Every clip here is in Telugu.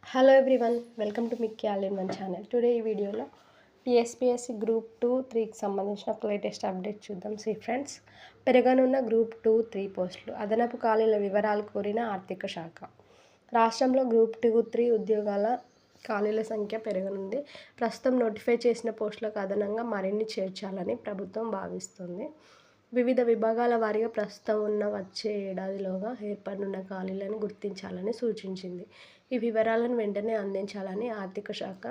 Hello everyone, welcome to Mickey all in one channel. Today ఈ వీడియోలో టీఎస్పీఎస్సీ గ్రూప్ 2-3కి సంబంధించిన ఒక లేటెస్ట్ అప్డేట్ చూద్దాం. ఫ్రెండ్స్, పెరగనున్న గ్రూప్ 2-3 పోస్టులు, అదనపు ఖాళీల వివరాలు కోరిన ఆర్థిక శాఖ. రాష్ట్రంలో గ్రూప్ 2-3 ఉద్యోగాల ఖాళీల సంఖ్య పెరగనుంది. ప్రస్తుతం నోటిఫై చేసిన పోస్టులకు అదనంగా మరిన్ని చేర్చాలని ప్రభుత్వం భావిస్తుంది. వివిధ విభాగాల వారీగా ప్రస్తుతం ఉన్న వచ్చే ఏడాదిలోగా ఏర్పడనున్న ఖాళీలను గుర్తించాలని సూచించింది. ఈ వివరాలను వెంటనే అందించాలని ఆర్థిక శాఖ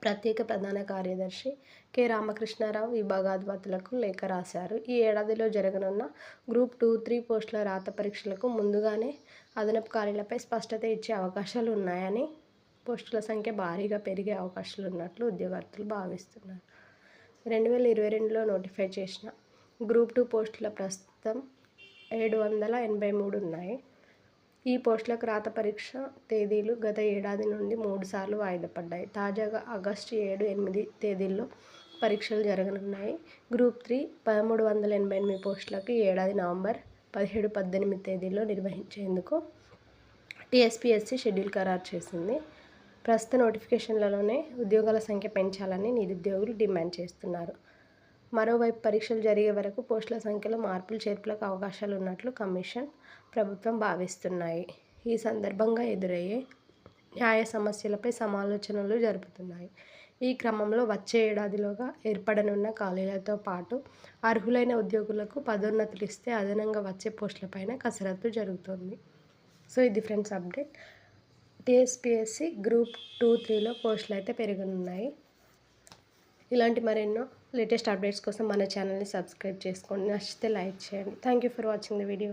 ప్రత్యేక ప్రధాన కార్యదర్శి కె రామకృష్ణారావు విభాగాధిపతులకు లేఖ రాశారు. ఈ ఏడాదిలో జరగనున్న గ్రూప్ 2-3 పోస్టుల రాత పరీక్షలకు ముందుగానే అదనపు ఖాళీలపై స్పష్టత ఇచ్చే అవకాశాలు ఉన్నాయని, పోస్టుల సంఖ్య భారీగా పెరిగే అవకాశాలున్నట్లు ఉద్యోగార్థులు భావిస్తున్నారు. 2022లో నోటిఫై చేసిన గ్రూప్ 2 పోస్టుల ప్రస్తుతం 783 ఉన్నాయి. ఈ పోస్టులకు రాత పరీక్ష తేదీలు గత ఏడాది నుండి 3 సార్లు వాయిదా పడ్డాయి. తాజాగా ఆగస్టు 7, 8 తేదీల్లో పరీక్షలు జరగనున్నాయి. గ్రూప్ 3 1388 పోస్టులకు ఈ ఏడాది నవంబర్ 17, 18 తేదీల్లో నిర్వహించేందుకు టీఎస్పీఎస్సీ షెడ్యూల్ ఖరారు చేసింది. ప్రస్తుత నోటిఫికేషన్లలోనే ఉద్యోగాల సంఖ్య పెంచాలని నిరుద్యోగులు డిమాండ్ చేస్తున్నారు. మరోవైపు పరీక్షలు జరిగే వరకు పోస్టుల సంఖ్యలో మార్పులు చేర్పులకు అవకాశాలు ఉన్నట్లు కమిషన్, ప్రభుత్వం భావిస్తున్నాయి. ఈ సందర్భంగా ఎదురయ్యే న్యాయ సమస్యలపై సమాలోచనలు జరుపుతున్నాయి. ఈ క్రమంలో వచ్చే ఏడాదిలోగా ఏర్పడనున్న ఖాళీలతో పాటు అర్హులైన ఉద్యోగులకు పదోన్నతులు ఇస్తే అదనంగా వచ్చే పోస్టులపైన కసరత్తు జరుగుతోంది. ఇది ఫ్రెండ్స్ అప్డేట్. టీఎస్పీఎస్సీ గ్రూప్ 2-3లో పోస్టులు అయితే పెరగనున్నాయి. ఇలాంటి మరెన్నో లేటెస్ట్ అప్డేట్స్ కోసం మన ఛానల్ని సబ్స్క్రైబ్ చేసుకోండి. నచ్చితే లైక్ చేయండి. Thank you for watching the video.